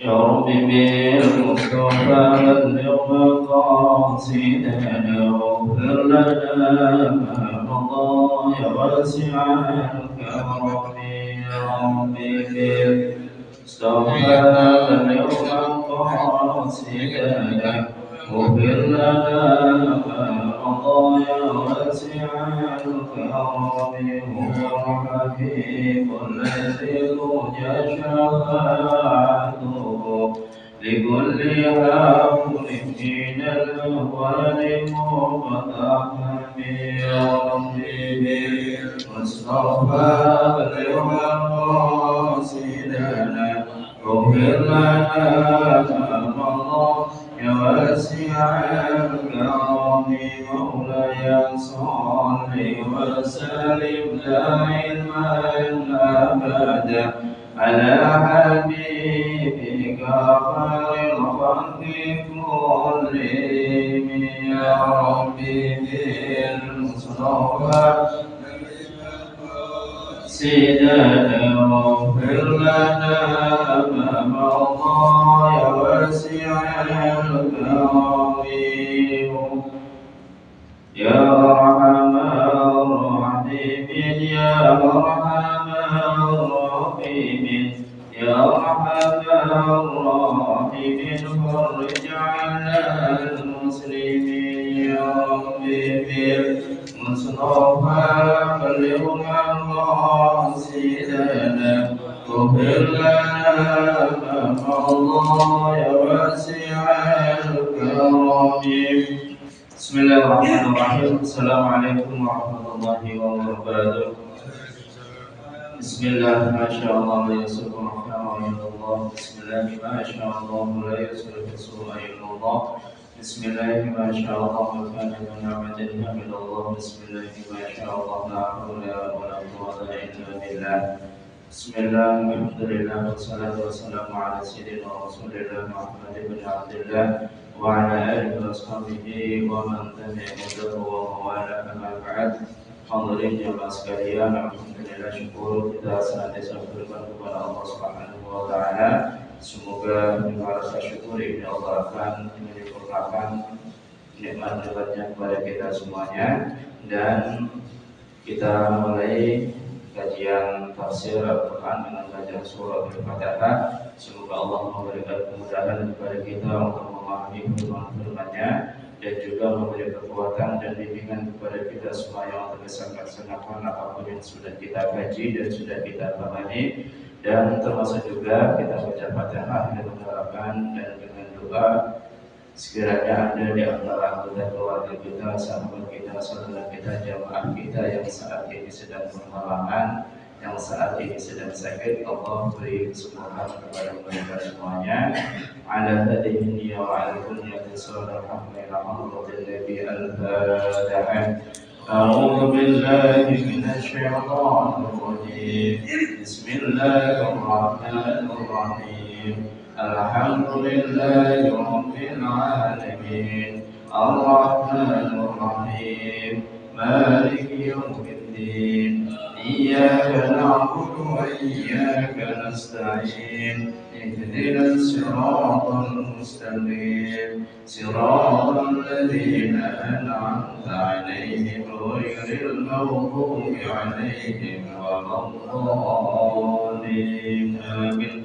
يا رب بالمصطفى بلغ مقاصدنا واغفر لنا ما مضى يا واسع الكرم يا رب بالمصطفى بلغ مقاصدنا واغفر لنا ما مضى يا واسع الكرم هو الحبيب الذي ترجى شفاعته لكل هول من الأهوال مقتحم يا ربي بالمصطفى بلغ مقاصدنا واغفر لنا ما مضى يا واسع الكرم مولاي صل وسلم دائما ابدا على حبيبك خير الخلق كلهم يا ربي بالمصطفى سيدنا واغفر لنا ما مضى يا واسع الكرم يا أرحم الراحمين يا أرحم الراحمين يا أرحم الراحمين فرج على المسلمين يا ربي بالمصطفى بلغ مقاصدنا واغفر لنا ما مضى يا واسع الكرم بسم الله الرحمن الرحيم السلام عليكم ورحمة الله وبركاته بسم الله ما شاء الله لا يصرف الرحمن إلا الله بسم الله ما شاء الله لا يصرف السوء إلا الله بسم الله ما شاء الله وكان من نعمة من الله بسم الله ما شاء الله لا حول ولا قوة إلا بالله بسم الله الحمد لله والصلاة والسلام على سيدنا رسول الله محمد بن عبد الله وعلى آله وصحبه ومن تبعهم وموالاه أما بعد. Hadirin jemaah sekalian, alhamdulillah syukur kita senantiasa bersyukur kepada Allah Subhanahu wa taala. Semoga dengan rasa syukur ini Allah akan menyempurnakan nikmat-nikmatnya kepada kita semuanya dan kita mulai kajian tafsir Al-Quran dengan bacaan surah Al-Fatihah. Semoga Allah memberikan kemudahan kepada kita untuk memahami firman-firman-Nya dan juga memberi kekuatan dan bimbingan kepada kita semua yang terkesan-kesan apapun yang sudah kita kaji dan sudah kita pahami, dan termasuk juga kita baca Fatihah dengan harapan dan dengan doa sekiranya ada di antara anggota keluarga kita, sahabat kita, saudara kita, jamaah kita yang saat ini sedang berhalangan, yang saat ini sedang sakit, Allah beri kesembuhan kepada mereka semuanya. Ala hadihi wa ala kunyati sallallahu alaihi al-Fatihah. A'udzu billahi minasy syaithanir rajim. Bismillahirrahmanirrahim. Alhamdulillahi rabbil alamin. Ar-Rahmanir Rahim. Maliki yaumiddin. Iyyaka na'budu wa iyyaka nasta'in. Ihdinas siratal mustaqim. Siratal ladzina an'amta 'alaihim ghairil maghdubi 'alaihim waladdallin. Amin.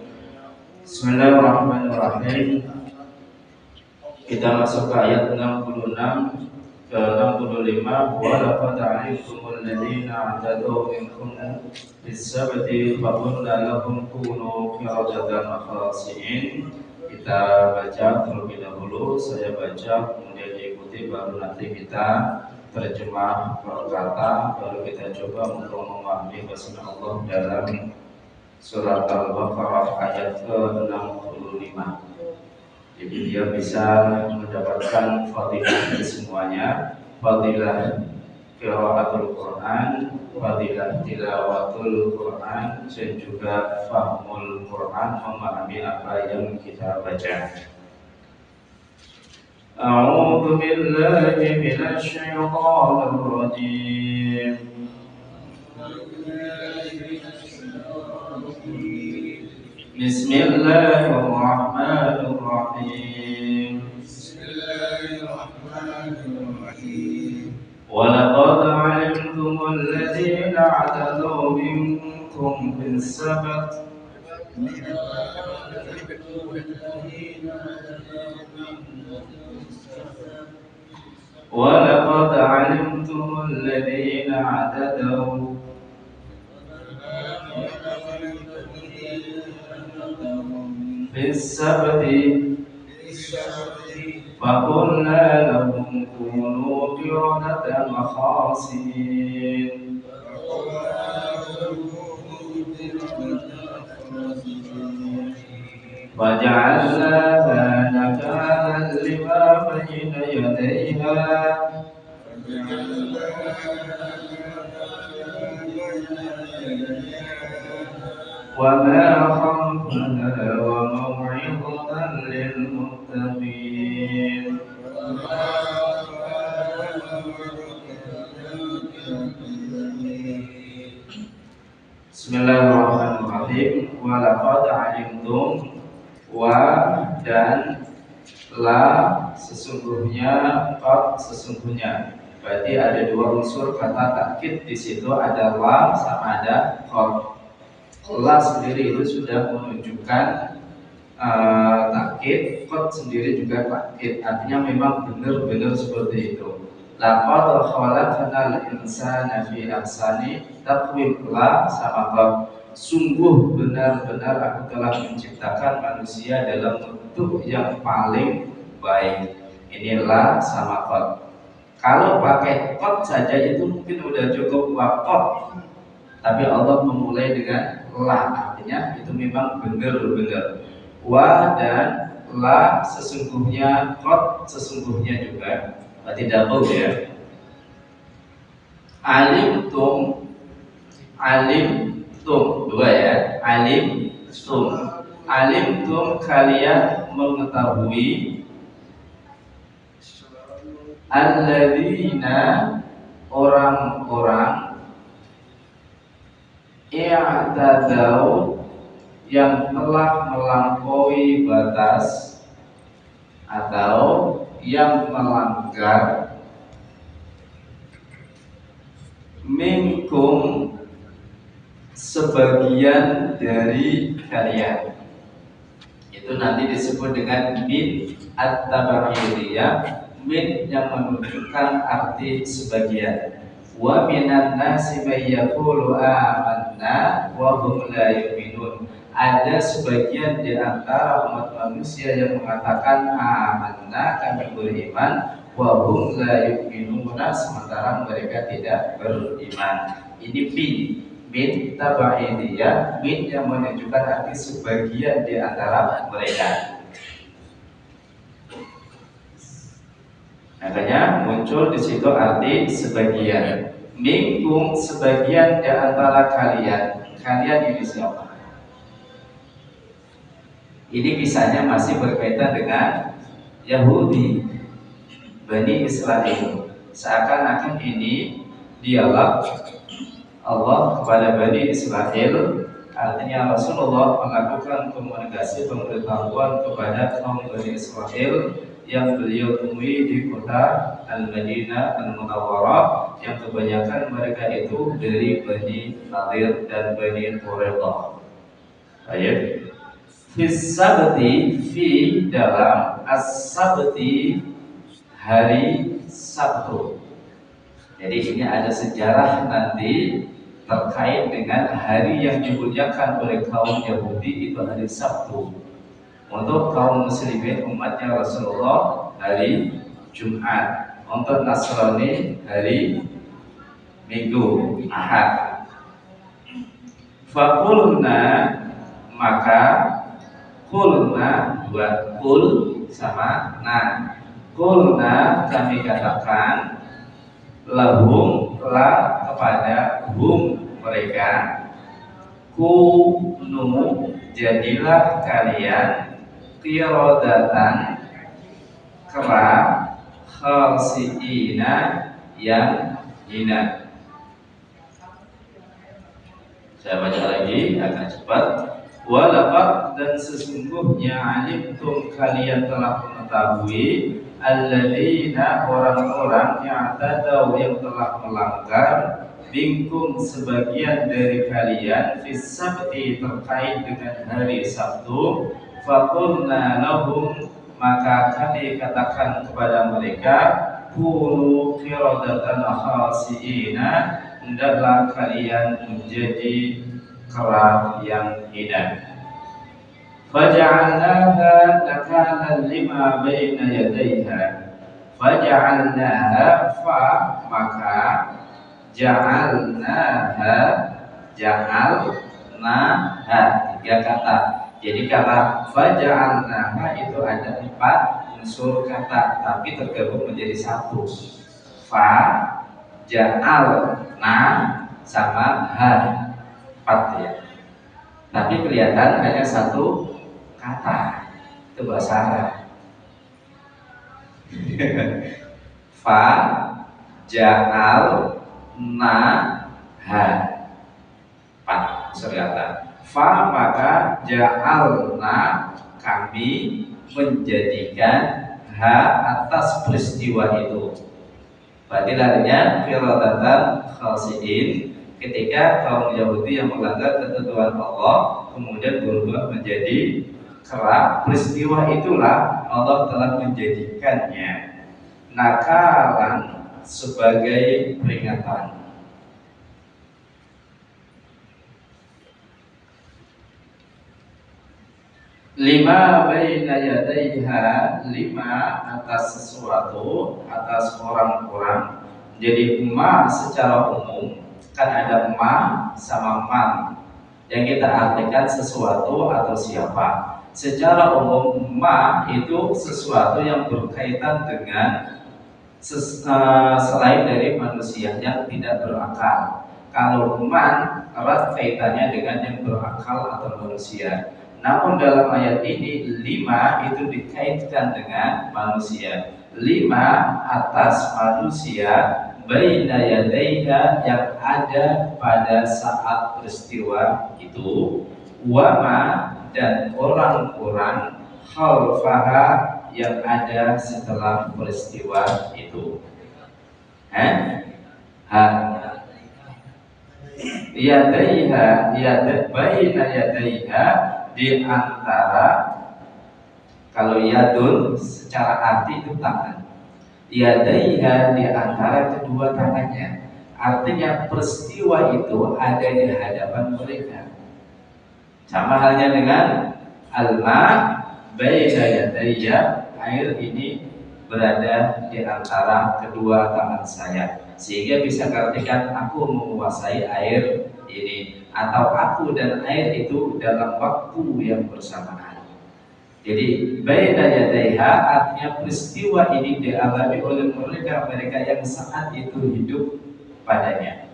Bismillahirrahmanirrahim. Kita masuk ke ayat 66 ke 65. Wa laqad 'alimtumul ladzina 'tadaw minkum bis-sabti faqulna lahum kunu qiradatan khasi'in. Kita baca terlebih dahulu, saya baca kemudian diikuti, baru nanti kita terjemah per kata, baru kita coba untuk memahami bahasa Allah dalam Surat Al-Baqarah ayat ke-65. Jadi dia bisa mendapatkan fadilah semuanya, fadilah qiraatul Quran, fadilah tilawatul Quran, dan juga fahmul Quran, memahami apa yang kita baca. A'udzu billahi minasy syaithanir rajim. Bismillahirrahmanirrahim. Walaqad 'alimtumul ladzina 'atadaw minkum bis-sabt ولقد علمتم الذين اعتدوا في السبت فقلنا لهم كونوا قردة خاسئين وجعلناها نكالا لما بين يديها وما خلفها وموعظة للمتقين. Bismillahirrahmanirrahim. Walaqad alimtum, wa dan la sesungguhnya, qad sesungguhnya. Berarti ada dua unsur kata takkid di situ, ada la sama ada qad. La sendiri itu sudah menunjukkan takkid, qad sendiri juga takkid. Artinya memang benar-benar seperti itu. Laqad khalaqnal insana fi ahsani taqwim. La sama qad. Sungguh benar-benar aku telah menciptakan manusia dalam bentuk yang paling baik. Inilah sama qad. Kalau pakai qad saja itu mungkin udah cukup waqad. Tapi Allah memulai dengan la, artinya itu memang benar-benar. Wa dan la sesungguhnya, qad sesungguhnya juga. Berarti double ya. Alimtum, alimtum dua ya. Alimtum kalian mengetahui. Alladzina orang-orang i'tadaw yang telah melampaui batas atau yang melanggar minkum sebagian dari kalian. Itu nanti disebut dengan min at-tabaidiyah, min yang menunjukkan arti sebagian. Wa minan nasi may yaqulu amanna wa hum la yu'minun. Ada sebagian di antara umat manusia yang mengatakan amanna, kami beriman, wa hum la yu'minuna, sementara mereka tidak beriman. Ini min tabaidiyah, min yang menunjukkan arti sebagian di antara mereka. Makanya muncul di situ arti sebagian. Minkum sebagian di antara kalian. Kalian ini siapa? Ini kisahnya masih berkaitan dengan Yahudi, Bani Israel. Seakan-akan ini dialog Allah kepada Bani Israel. Artinya Rasulullah melakukan komunikasi pemberitahuan kepada kaum Bani Israel yang beliau temui di kota Al-Madinah Al-Munawwarah, yang kebanyakan mereka itu dari Bani Nadir dan Bani Quraidah. Ayat Fis-sabti, fi dalam as-sabti, hari Sabtu. Jadi ini ada sejarah nanti terkait dengan hari yang dimuliakan oleh kaum Yahudi, itu hari Sabtu. Untuk kaum muslimin umatnya Rasulullah hari Jumat. Untuk Nasrani hari Minggu, Ahad. Fakulna, maka kulna dua, kul sama na. Kulna kami katakan, lahum la kepada hum mereka, kunu jadilah kalian qiradatan kera khasiina yang hina. Saya baca lagi agak cepat. Walaqad dan sesungguhnya alimtum kalian telah mengetahui alladzina orang-orang yang tadau yang telah melanggar minkum sebagian dari kalian fis sabti terkait dengan hari Sabtu faqulna lahum maka kami katakan kepada mereka kunu qiradatan khasiina hendaklah kalian menjadi kera yang hina. Faja'alnaha nakalan lima baina yadayha. Faja'alnaha fa maka ja'alnaha ja'alnaha tiga kata. Jadi kata faja'alnaha itu ada 4 unsur kata tapi tergabung menjadi satu. Fa, ja'alna sama ha. 4 ya. Tapi kelihatan hanya satu kata. Itu bahasa Arab. Fa, ja'al, na, ha. 4 unsur kata. Fa maka ja'alna kami menjadikan ha atas peristiwa itu. Berarti larinya qiradatan khasiin ketika kaum Yahudi yang melanggar ketentuan Allah kemudian berubah menjadi kera. Peristiwa itulah Allah telah menjadikannya nakalan sebagai peringatan. Lima baina yadaiha, 5 atas sesuatu, atas orang-orang. Jadi ma secara umum kan ada ma sama man yang kita artikan sesuatu atau siapa. Secara umum ma itu sesuatu yang berkaitan dengan selain dari manusia yang tidak berakal. Kalau man erat kaitannya dengan yang berakal atau manusia. Namun dalam ayat ini 5 itu dikaitkan dengan manusia. 5 atas manusia baina yadaiha yang ada pada saat peristiwa itu, wama dan orang-orang khalfaha yang ada setelah peristiwa itu. Yadaiha baina yadaiha di antara, kalau yadun secara arti itu tangan, yadaiha di antara kedua tangannya, artinya peristiwa itu ada di hadapan mereka. Sama halnya dengan alma baina yadaiha, air ini berada di antara kedua tangan saya, sehingga bisa artikan aku menguasai air ini, atau aku dan air itu dalam waktu yang bersamaan. Jadi baina yadaiha artinya peristiwa ini dialami oleh mereka yang saat itu hidup padanya.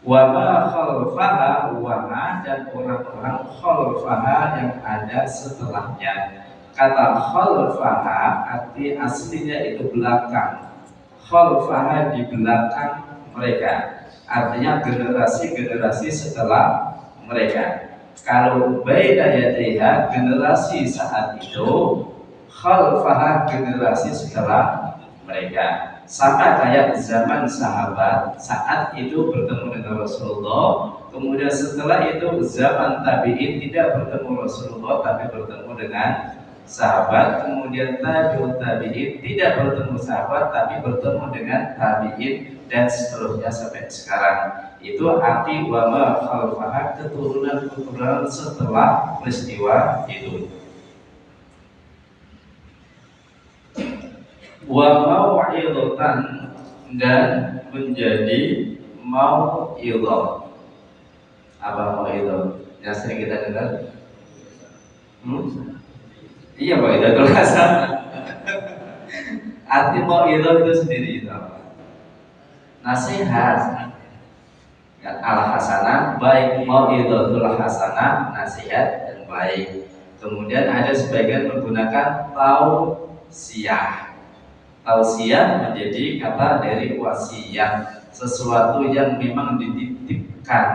Wa ma khalfaha, wa ma dan orang-orang khalfaha yang ada setelahnya. Kata khalfaha arti aslinya itu belakang. Khalfaha di belakang mereka, artinya generasi-generasi setelah mereka. Kalau baina yadaiha generasi saat itu, khalfaha generasi setelah mereka. Sama kayak zaman sahabat saat itu bertemu dengan Rasulullah, kemudian setelah itu zaman tabi'in tidak bertemu Rasulullah tapi bertemu dengan sahabat, kemudian tabi'ut tabi'in tidak bertemu sahabat tapi bertemu dengan tabi'in, dan seterusnya sampai sekarang. Itu arti wa ma khalfaha, keturunan setelah peristiwa itu. Wa mau'idatan dan menjadi mau'idhah. Apa mau'idhah? Yang sering kita dengar? Iya, mau'idatul hasanah. Arti mau'idhah itu sendiri itu apa? Nasihat. Al-hasanah baik, mau'idatul hasanah nasihat dan baik. Kemudian ada sebagian menggunakan tausiyah. Tausiyah menjadi kata dari wasiyah, sesuatu yang memang dititipkan.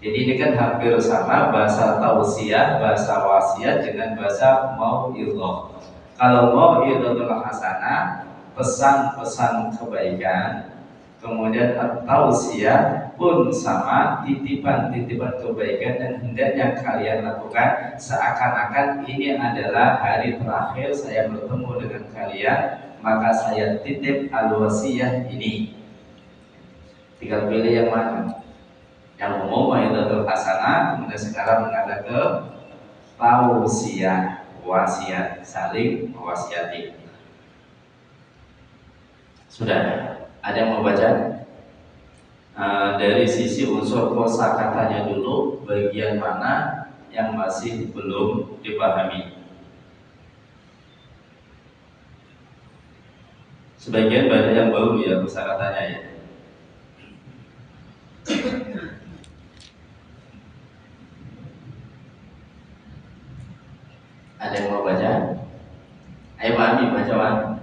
Jadi ini kan hampir sama bahasa tausiah, bahasa wasiat dengan bahasa mau'idhah. Kalau mau'idhatul hasanah, pesan-pesan kebaikan, kemudian tausiah pun sama, titipan-titipan kebaikan, dan hendaknya kalian lakukan seakan-akan ini adalah hari terakhir saya bertemu dengan kalian, maka saya titip al-wasiyah ini. Tinggal pilih yang mana. Yang umum mau'izatul hasanah, kemudian sekarang menghadap ke tausiah, wasiat, saling mewasiati. Sudah ada yang mau baca? Dari sisi unsur kosakatanya dulu, bagian mana yang masih belum dipahami? Sebagian banyak yang baru ya kosakatanya ya. Ada yang mau baca? Ayo pahami bacaan.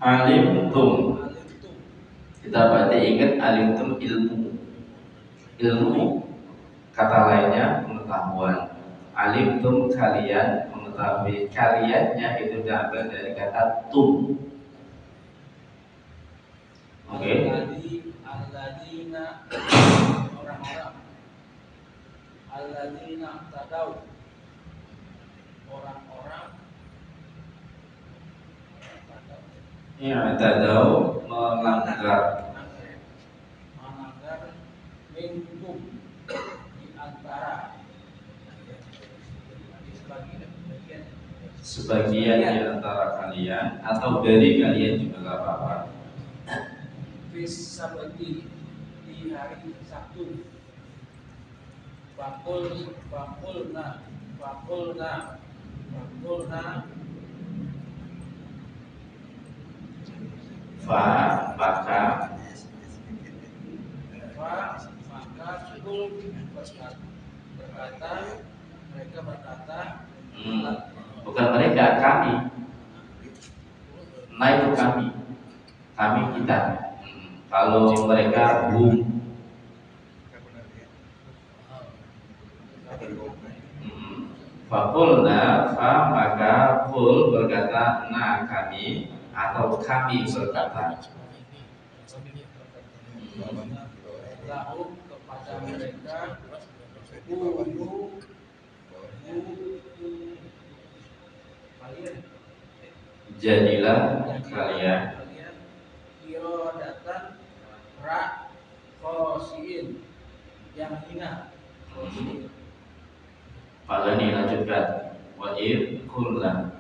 Alimtum. Kita berarti ingat alimtum ilmu. Ilmu kata lainnya pengetahuan. Alimtum kalian mengetahui, kaliannya itu diambil dari kata tum. Oke. Alladzina orang-orang. Alladzina tadau orang-orang. Ya, tadau melanggar minkum di antara sebagian di antara kalian atau dari kalian juga gak apa-apa. Fis sabati di hari Sabtu. Fakulna maka mereka berkata bukan mereka, kami. Nah itu kami kita. Kalau mereka Fakulna maka kul berkata na kami, atau kami berkata lahu kepada mereka jadilah kalian kirodatan khosiin yang hina. Pada ini lanjutkan wajib kullah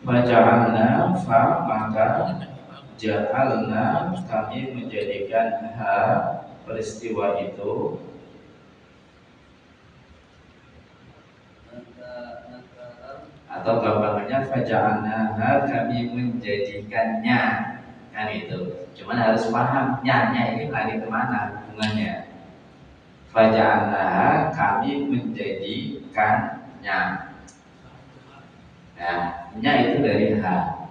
Faja'alna maka ja'alna kami menjadikan peristiwa itu atau gampangannya faja'alna kami menjadikannya, kan itu. Cuman harus paham nya ini lari kemana hubungannya. Faja'alnaha, kami menjadikannya. Nah, nya itu dari ha.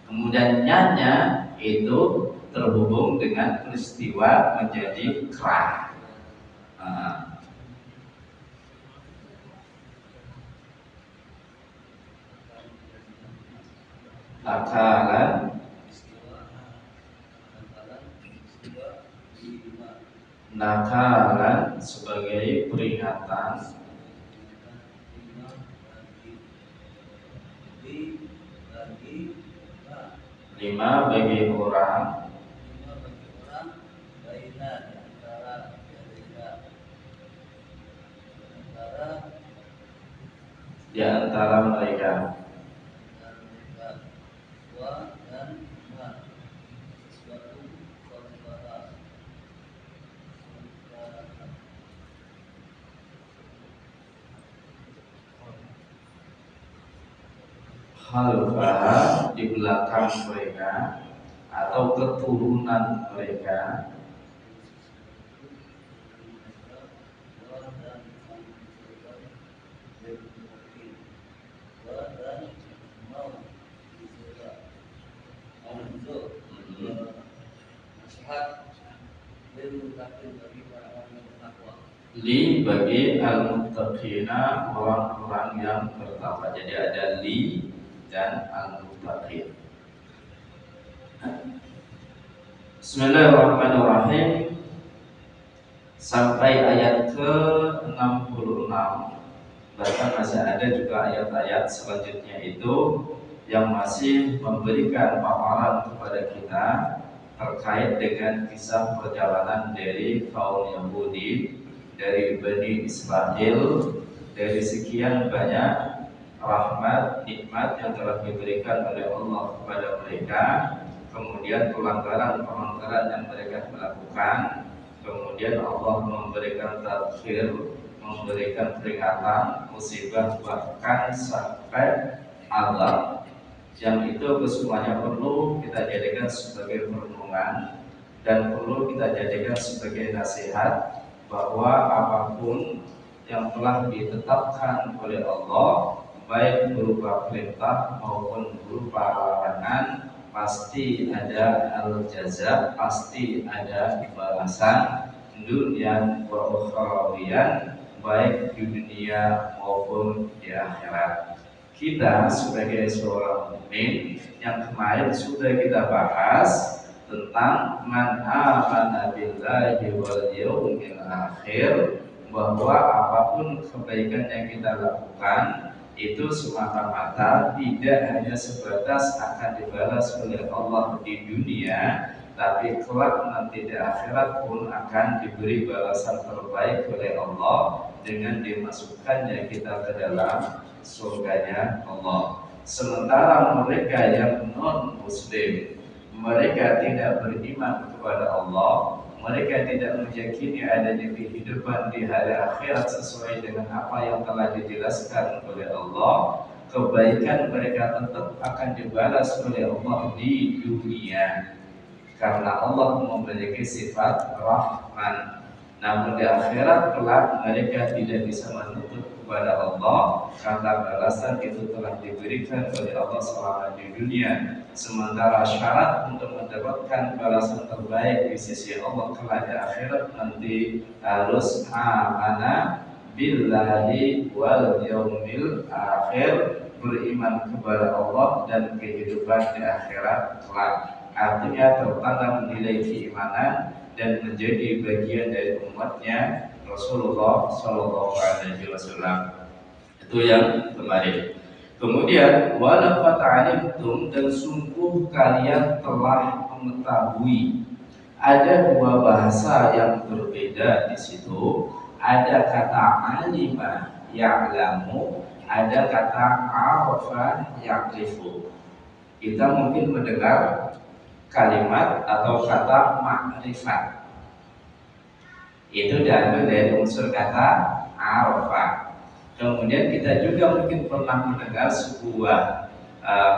Kemudian nya itu terhubung dengan peristiwa menjadi kra. Nakalan sebagai peringatan lima bagi orang di antara mereka. Khalfah di belakang mereka atau keturunan mereka. Li bagi al-muttaqina, orang-orang yang bertakwa. Jadi ada li dan al-muttaqin. Bismillahirrahmanirrahim. Sampai ayat ke-66. Bahkan masih ada juga ayat-ayat selanjutnya itu yang masih memberikan paparan kepada kita terkait dengan kisah perjalanan dari kaum Yahudi, dari Bani Israel, dari sekian banyak rahmat, nikmat yang telah diberikan oleh Allah kepada mereka, kemudian pelanggaran-pelanggaran yang mereka melakukan, kemudian Allah memberikan tafsir, memberikan peringatan, musibah, bahkan sampai azab, yang itu kesemuanya perlu kita jadikan sebagai perenungan dan perlu kita jadikan sebagai nasihat bahwa apapun yang telah ditetapkan oleh Allah, baik berupa perintah maupun berupa larangan, pasti ada al-jaza, pasti ada balasan dunia wa ukhrawiyan, baik di dunia maupun di akhirat. Kita sebagai seorang mukmin yang kemarin sudah kita bahas tentang man amana billahi wal yawmil akhir, bahwa apapun kebaikan yang kita lakukan itu semata-mata tidak hanya sebatas akan dibalas oleh Allah di dunia, tapi kelak nanti di akhirat pun akan diberi balasan terbaik oleh Allah dengan dimasukkannya kita ke dalam surganya Allah. Sementara mereka yang non-muslim, mereka tidak beriman kepada Allah, mereka tidak meyakini adanya kehidupan di hari akhirat sesuai dengan apa yang telah dijelaskan oleh Allah, kebaikan mereka tetap akan dibalas oleh Allah di dunia karena Allah memiliki sifat Rahman. Namun di akhirat kelak mereka tidak bisa menuntut kepada Allah karena balasan itu telah diberikan oleh Allah selama di dunia. Sementara syarat untuk mendapatkan balasan terbaik di sisi Allah kelak di akhirat nanti harus amana billahi wal yaumil akhir, beriman kepada Allah dan kehidupan di akhirat kelak. Artinya tertanam nilai keimanan dan menjadi bagian dari umatnya Rasulullah Shallallahu Alaihi Wasallam. Itu yang kemarin. Kemudian walaqad alimtum, dan sungguh kalian telah mengetahui. Ada dua bahasa yang berbeda di situ. Ada kata alima ya'lamu, ada kata arafa ya'rifu. Kita mungkin mendengar kalimat atau kata makrifat, itu diambil dari unsur kata arafah. Kemudian kita juga mungkin pernah mendengar sebuah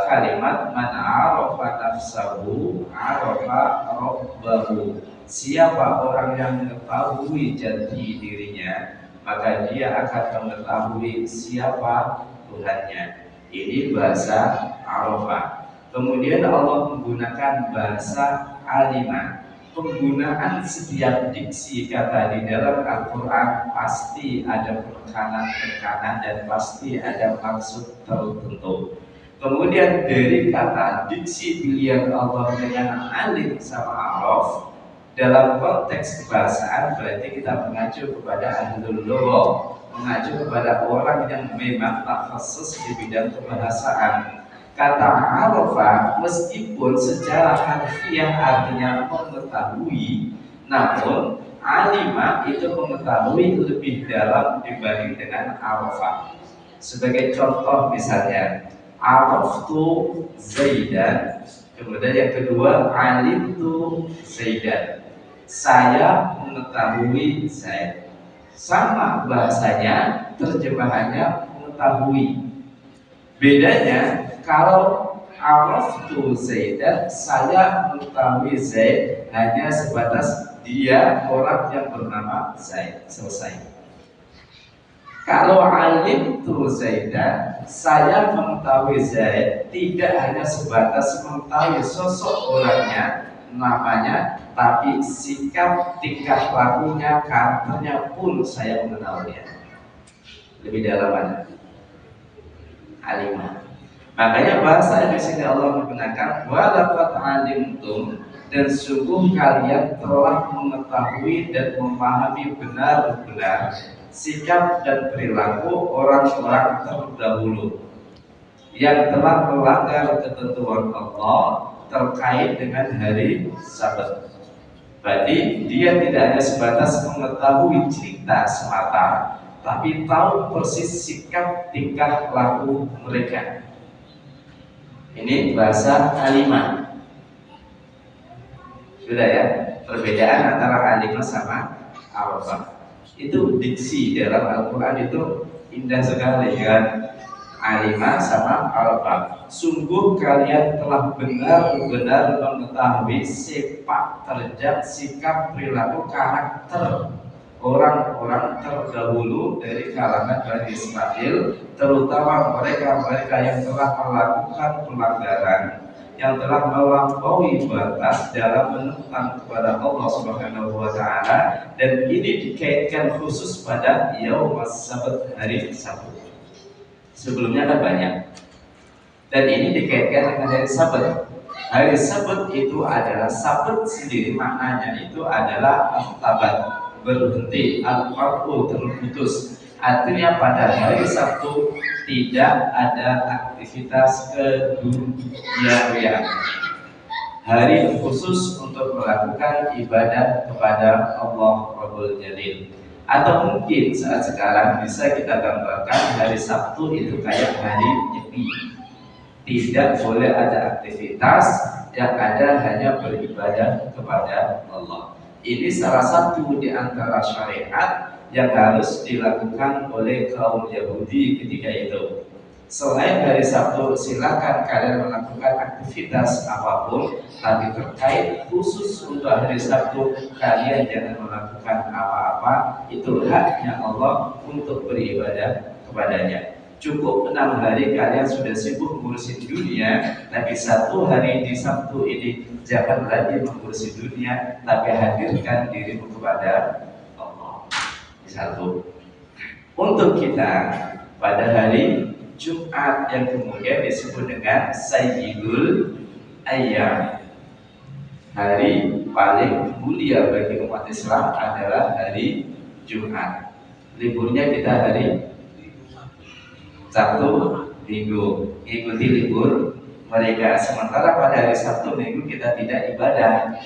kalimat man arafa nafsahu arafa rabbahu. Siapa orang yang mengetahui jati dirinya, maka dia akan mengetahui siapa Tuhannya. Ini bahasa Arafah. Kemudian Allah menggunakan bahasa alima. Penggunaan setiap diksi kata di dalam Al-Quran pasti ada penekanan dan pasti ada maksud tertentu. Kemudian dari kata diksi pilihan Allah dengan alim sama araf, dalam konteks kebahasaan berarti kita mengacu kepada ahlul lugha, mengacu kepada orang yang memang khusus di bidang kebahasaan. Kata arafa meskipun secara harfiah artinya mengetahui, namun alima itu mengetahui lebih dalam dibanding dengan arafa. Sebagai contoh misalnya, araftu Zaidan, kemudian yang kedua alimtu Zaidan. Saya mengetahui Zaid. Sama bahasanya, terjemahannya mengetahui. Bedanya kalau araftu Zaidan, saya mengetahui Zaid hanya sebatas dia orang yang bernama Zaid, selesai. Kalau alimtu Zaidan, saya mengetahui Zaid tidak hanya sebatas mengetahui sosok orangnya, namanya, tapi sikap, tingkah lakunya, karakternya pun saya mengenalnya. Lebih dalam mana? Alimah. Makanya bahasa di sini Allah menggunakan walaqad alimtum, dan sungguh kalian telah mengetahui dan memahami benar-benar sikap dan perilaku orang-orang terdahulu yang telah melanggar ketentuan Allah terkait dengan hari Sabat. Berarti dia tidak hanya sebatas mengetahui cerita semata, tapi tahu persis sikap tingkah laku mereka. Ini bahasa alimah. Sudah ya, perbedaan antara alimah sama arafah. Itu diksi dalam Al-Quran itu indah sekali kan. Alimah sama arafah. Sungguh kalian telah benar-benar mengetahui sepak terjang, sikap, perilaku, karakter orang-orang terdahulu dari kalangan Bani Israel, terutama mereka-mereka yang telah melakukan pelanggaran, yang telah melampaui batas dalam menentang kepada Allah Subhanahu wa Ta'ala, dan ini dikaitkan khusus pada Yaum Sabat, hari Sabtu. Sebelumnya kan banyak, dan ini dikaitkan dengan hari Sabat. Hari Sabat itu adalah Sabat sendiri, maknanya itu adalah tabat, berhenti, al-qat'u, terputus. Artinya pada hari Sabtu tidak ada aktivitas keduniawian. Hari khusus untuk melakukan ibadah kepada Allah Rabbul Jalil. Atau mungkin saat sekarang bisa kita gambarkan hari Sabtu itu kayak hari nyepi. Tidak boleh ada aktivitas, yang ada hanya beribadah kepada Allah. Ini salah satu di antara syariat yang harus dilakukan oleh kaum Yahudi ketika itu. Selain hari Sabtu, silakan kalian melakukan aktivitas apapun, tapi terkait khusus untuk hari Sabtu, kalian jangan melakukan apa-apa. Itu haknya Allah untuk beribadah kepadanya. Cukup 6 hari kalian sudah sibuk ngurusin dunia, tapi 1 hari di Sabtu ini jangan lagi mengurusi dunia, tapi hadirkan dirimu kepada Allah. Satu. Untuk kita pada hari Jumat yang kemudian disebut dengan Sayyidul Ayyam, hari paling mulia bagi umat Islam adalah hari Jumat. Liburnya kita hari Sabtu Minggu, ikuti libur mereka. Sementara pada hari Sabtu Minggu kita tidak ibadah,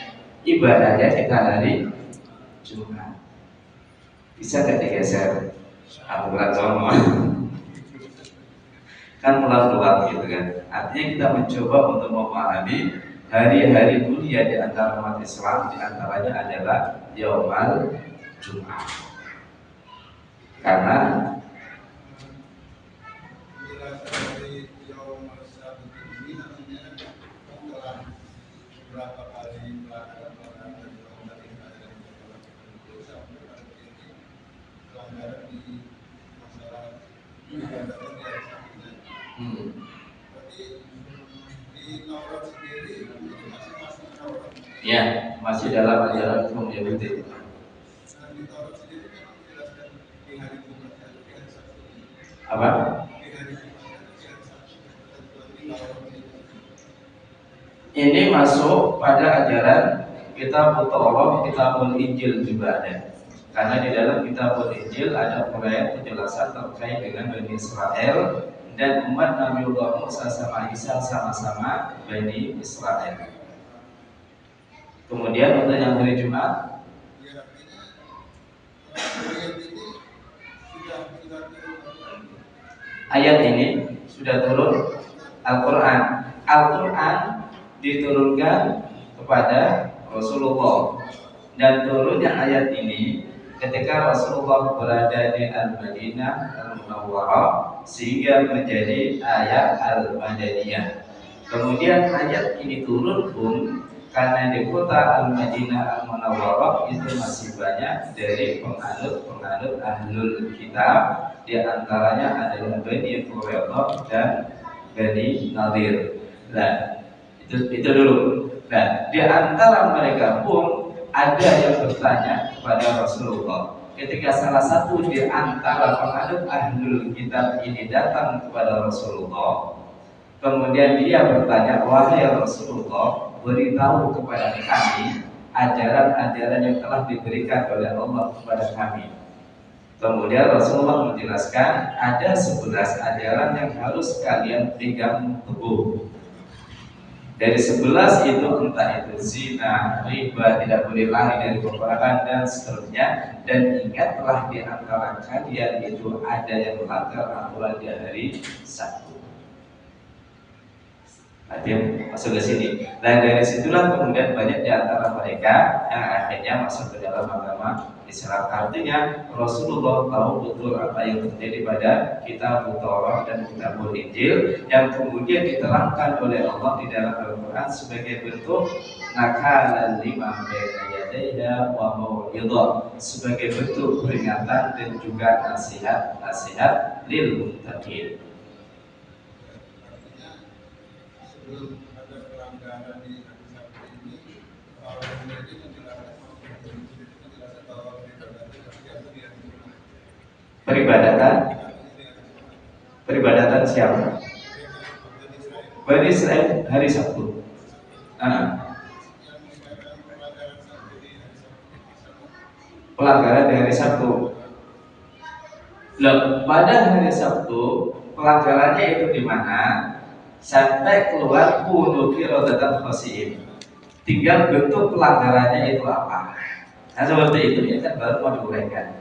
ibadahnya kita hari Jumat. Bisa nggak digeser? Aku berat soalnya kan pelan-pelan gitu kan. Artinya kita mencoba untuk memahami hari-hari mulia di antara umat Islam, di antaranya adalah Yaumal Jumat. Karena Ya, masih dalam ajaran kaum Yahudi. Apa? Ini masuk pada ajaran Kitabut Taurat, Kitabul Injil juga ada. Karena di dalam Kitabul Injil ada uraian penjelasan terkait dengan Bani Israel dan umat Nabiullah Musa sama Isa sama-sama Bani Israel. Kemudian untuk yang hari Jumat, ayat ini sudah turun Al-Quran. Al-Quran diturunkan kepada Rasulullah, dan turunnya ayat ini ketika Rasulullah berada di Al-Madinah Al-Munawwarah sehingga menjadi ayat Al-Madaniyah. Kemudian ayat ini turun pun karena di kota Al-Madinah Al-Munawwarah itu masih banyak dari penganut Ahlul Kitab, di antaranya adalah Bani Quraidah dan Bani Nadir. Nah, itu dulu. Nah, di antara mereka pun ada yang bertanya kepada Rasulullah. Ketika salah satu di antara penganut Ahlul Kitab ini datang kepada Rasulullah, kemudian dia bertanya, wahai Rasulullah, beritahu kepada kami ajaran-ajaran yang telah diberikan oleh Allah kepada kami. Kemudian Rasulullah menjelaskan ada 11 ajaran yang harus kalian pegang teguh. Dari 11 itu entah itu zina, riba, tidak boleh lari dari peperangan dan seterusnya. Dan ingatlah di antara kalian itu ada yang melanggar aturan di hari Sabtu. Artinya masuk ke sini. Dan dari situlah kemudian banyak di antara mereka yang akhirnya masuk ke dalam agama Islam. Artinya Rasulullah tahu betul apa yang terjadi pada kitab Taurat dan kitab Injil yang kemudian diterangkan oleh Allah di dalam Al-Quran sebagai bentuk nakalan lima baina yadayha wa mau'idhah, sebagai bentuk peringatan dan juga nasihat lil muttaqin. Sebelum ada pelanggaran di hari Sabtu ini, orang menjadi menjelaskan bahwa peribadatan siapa? Bani Israel hari Sabtu. Pelanggaran di hari Sabtu. Loh, pada hari Sabtu pelanggarannya itu di mana? Sampai keluar kunuki rodatan khosiin. Tinggal bentuk pelanggarannya itu apa. Nah seperti itu ya kan baru mau diuraikan.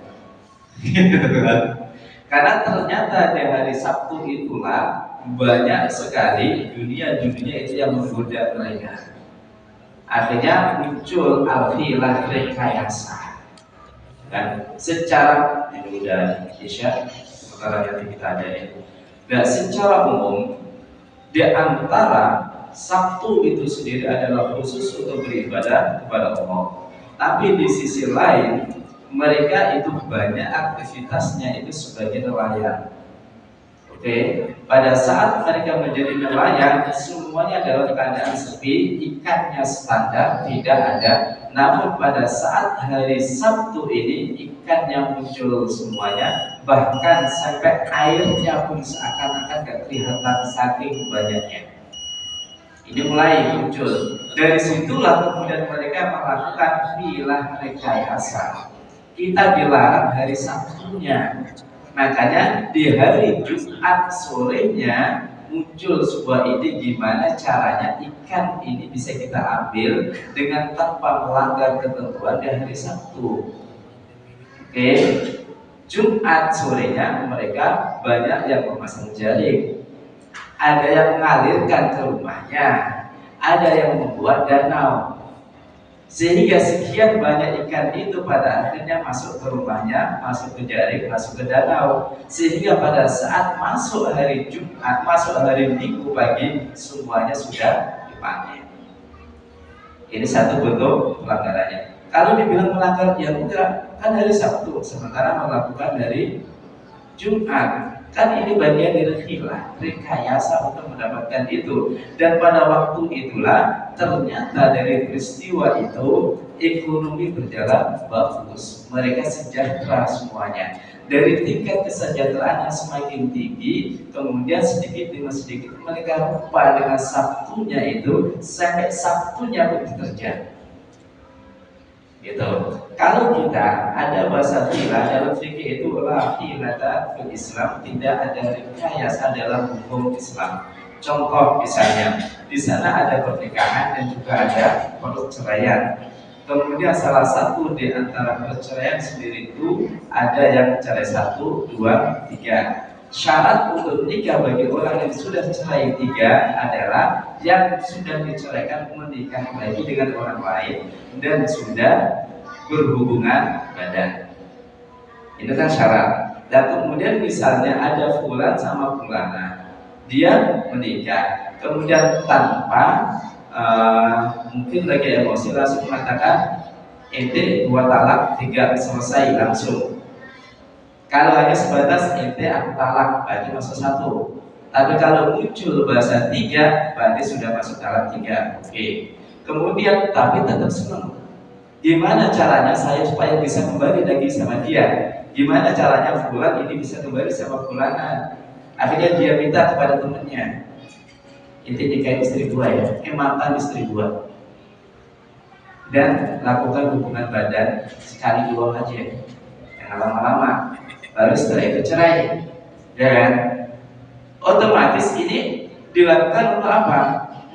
Karena ternyata di hari Sabtu itulah banyak sekali dunia-dunia itu yang menggoda mereka. Akhirnya muncul alfilah rekayasa. Dan secara ini udah Isya sementara yang kita ada ini. Dan secara umum di antara Sabtu itu sendiri adalah khusus untuk beribadah kepada Allah. Tapi di sisi lain mereka itu banyak aktivitasnya itu sebagai nelayan. Oke, pada saat mereka menjadi nelayan semuanya dalam keadaan sepi, ikannya standar, tidak ada. Namun pada saat hari Sabtu ini ikannya muncul semuanya, bahkan sampai airnya pun seakan-akan gak kelihatan saking banyaknya. Ini mulai muncul. Dari situlah kemudian mereka melakukan filah rekayasa. Kita dilarang hari Sabtunya. Makanya di hari Jumat sorenya muncul sebuah ide gimana caranya ikan ini bisa kita ambil dengan tanpa melanggar ketentuan di hari Sabtu. Oke, Jumat sorenya mereka banyak yang memasang jaring, ada yang mengalirkan ke rumahnya, ada yang membuat danau. Sehingga sekian banyak ikan itu pada akhirnya masuk ke rumahnya, masuk ke jaring, masuk ke danau. Sehingga pada saat masuk hari Jumat, masuk hari Minggu pagi, semuanya sudah dipanen. Ini satu bentuk pelanggarannya. Kalau dibilang melanggar, ya enggak, kan hari Sabtu, sementara melakukan hari Jumat. Kan ini bagian dari khilah, rekayasa untuk mendapatkan itu. Dan pada waktu itulah ternyata dari peristiwa itu ekonomi berjalan bagus, mereka sejahtera semuanya. Dari tingkat kesejahteraan yang semakin tinggi, kemudian sedikit demi sedikit mereka lupa dengan Sabtunya itu, sampai Sabtunya pun bekerja. Gitu. Kalau kita ada bahasa khilah dalam fikih itu la khilata fil Islam, tidak ada rekayasa dalam hukum Islam. Contoh misalnya, di sana ada pernikahan dan juga ada perceraian. Kemudian salah satu di antara perceraian sendiri itu ada yang cerai 1, 2, 3. Syarat untuk nikah bagi orang yang sudah cerai 3 adalah yang sudah diceraikan menikah lagi dengan orang lain dan sudah berhubungan badan. Itu kan syarat. Dan kemudian misalnya ada fulan sama fulana, dia menikah, kemudian tanpa mungkin lagi emosi langsung mengatakan ente 2 talak 3 selesai langsung. Kalau hanya sebatas ente aku talak, berarti masuk 1. Tapi kalau muncul bahasa 3, berarti sudah masuk talak 3. Oke. Kemudian tapi tetap senang. Gimana caranya saya supaya bisa kembali lagi sama dia? Gimana caranya fulan ini bisa kembali sama fulana? Akhirnya dia minta kepada temannya, inti nikahin istri 2 ya, mantan istri 2, dan lakukan hubungan badan sekali 2 aja, jangan lama-lama. Lalu setelah itu cerai, ya kan? Otomatis ini dilakukan untuk apa?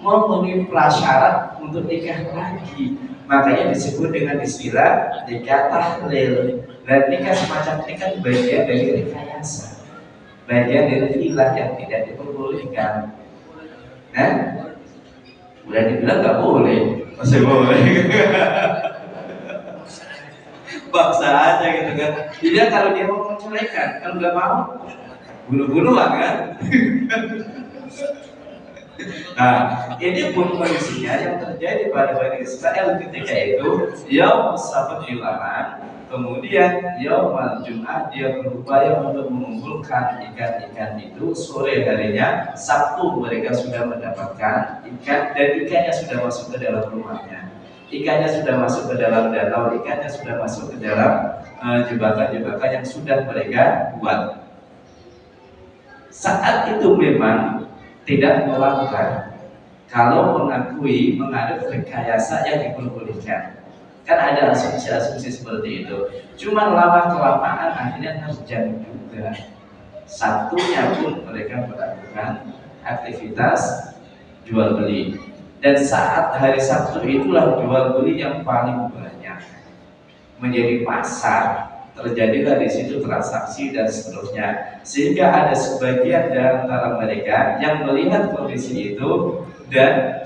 Memenuhi prasyarat untuk nikah lagi. Makanya disebut dengan istilah nikah tahlil. Dan nikah semacam ini kan bagian dari rekayasa, bagian dari khilah yang tidak diperbolehkan. Udah dibilang nggak boleh, masih boleh. Baksa aja gitu kan. Jadi kalau dia mau menceraikan, kalau nggak mau, bunuh-bunuhan kan. Nah, ini pun kondisinya yang terjadi pada Bani Israel ketika itu Yaum Sabat Ilaman, kemudian Yaum Jumat dia berupaya untuk mengumpulkan ikan-ikan itu. Sore harinya Sabtu mereka sudah mendapatkan ikan, dan ikannya sudah masuk ke dalam rumahnya, ikannya sudah masuk ke dalam danau, ikannya sudah masuk ke dalam jebakan-jebakan yang sudah mereka buat. Saat itu memang tidak melakukan, kalau mengakui mengaduk rekayasa yang diperbolehkan. Kan ada asumsi-asumsi seperti itu. Cuma lama-kelamaan akhirnya terjadi juga. Sabtunya pun mereka melakukan aktivitas jual beli. Dan saat hari Sabtu itulah jual beli yang paling banyak, menjadi pasar. Terjadilah di situ transaksi dan seterusnya, sehingga ada sebagian di antara mereka yang melihat kondisi itu dan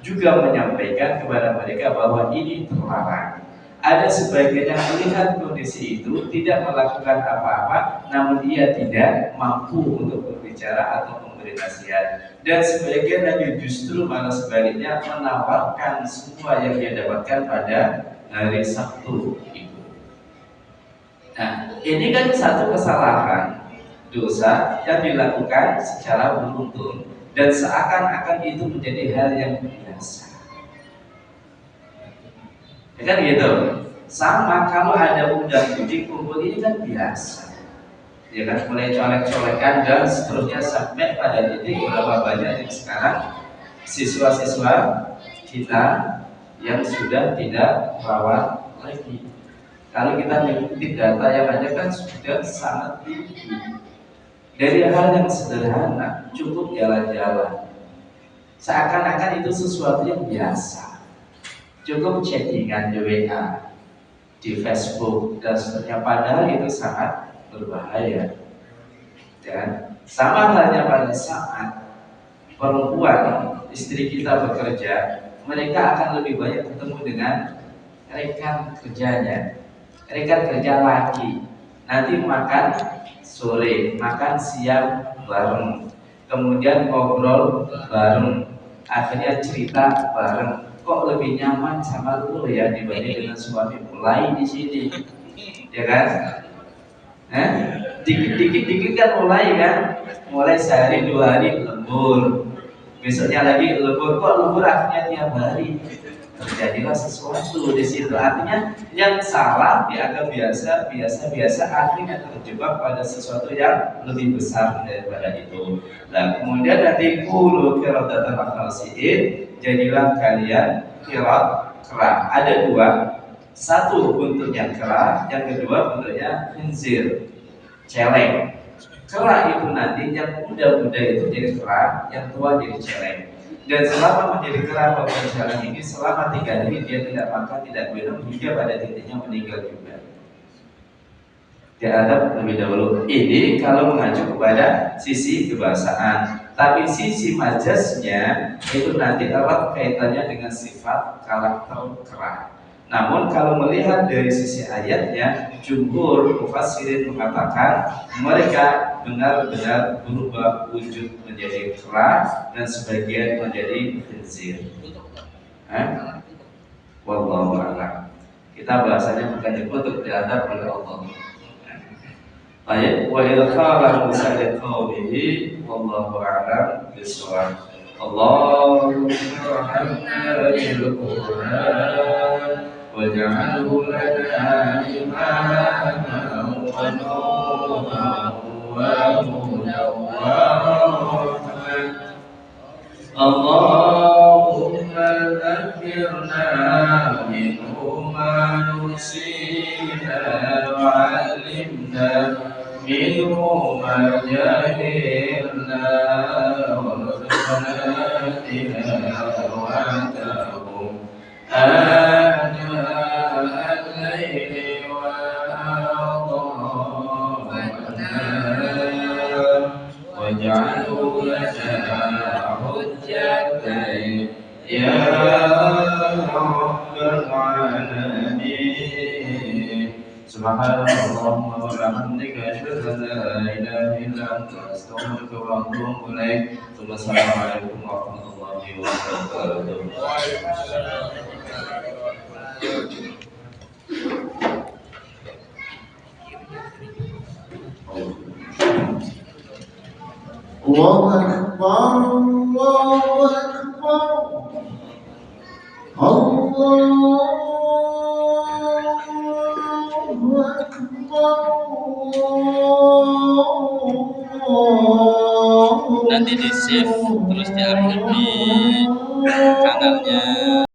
juga menyampaikan kepada mereka bahwa ini terlarang. Ada sebagian yang melihat kondisi itu tidak melakukan apa-apa, namun dia tidak mampu untuk berbicara atau memberi nasihat. Dan sebagian lagi justru malah sebaliknya menawarkan semua yang dia dapatkan pada hari Sabtu itu. Nah, ini kan satu kesalahan, dosa yang dilakukan secara beruntun dan seakan-akan itu menjadi hal yang biasa. Ya kan gitu. Sama kalau ada undang-undang kumpul ini kan biasa. Ya kan, mulai colek-colekan dan seterusnya sampai pada titik berapa banyak yang sekarang siswa-siswa kita yang sudah tidak merawat lagi. Kalau kita mengikuti data yang ada kan sudah sangat tinggi. Dari hal yang sederhana, cukup jalan-jalan, seakan-akan itu sesuatu yang biasa. Cukup chattingan di WA, di Facebook dan seterusnya, padahal itu sangat berbahaya. Dan sama halnya pada saat perempuan istri kita bekerja, mereka akan lebih banyak bertemu dengan rekan kerjanya, rekan kerja laki. Nanti makan sore, makan siang bareng, kemudian ngobrol bareng, akhirnya cerita bareng. Kok lebih nyaman sama lu ya dibanding dengan suami? Mulai di sini, ya kan? dikit kan mulai sehari 2 hari lembur, besoknya lagi lembur, kok lembur akhirnya tiap hari. Terjadilah sesuatu di situ, artinya yang salah dianggap biasa, akhirnya terjebak pada sesuatu yang lebih besar daripada itu. Nah kemudian nanti kulu kirodatan akhlasiin, jadilah kalian kera. Ada dua, satu bentuknya kera, yang kedua bentuknya khinzir, celeng. Kera itu nanti yang muda-muda itu jadi kera, yang tua jadi celeng. Dan selama menjadi kera maupun celeng ini, selama 3 hari dia tidak makan, tidak minum, hingga pada titiknya meninggal juga. Diadab lebih dahulu. Ini kalau mengacu kepada sisi kebahasaan. Tapi sisi majasnya itu nanti erat kaitannya dengan sifat karakter kera. Namun kalau melihat dari sisi ayatnya, jumhur mufassirin mengatakan mereka benar-benar berubah wujud menjadi kera dan sebagian menjadi khinzir. Wallahu a'lam. Kita bahasanya bukan untuk diadab oleh Allah. Ayat wa idza qala Musa liqaumihi wallahu a'lam bissawab. Allahumma rahmna bil Qur'an waj'alhu lana imaman wa nuran wa hudan wa rahmah. Allahumma dhakkirna minhu ma nusina wa 'allimna minhu ma jahilna warzuqna tilawatahu ana al-layli wa adhana waj'alhu lana hujjatan ya rabbal alamin. Subhanallahumma wa bihamdika asyhadu an la ilaha illa anta astaghfiruka wa atubu ilaik. Wassalamualaikum warahmatullahi wabarakatuh. Allahu Akbar, Allahu Akbar, Allahu Akbar. Nanti di save terus di upload di kanalnya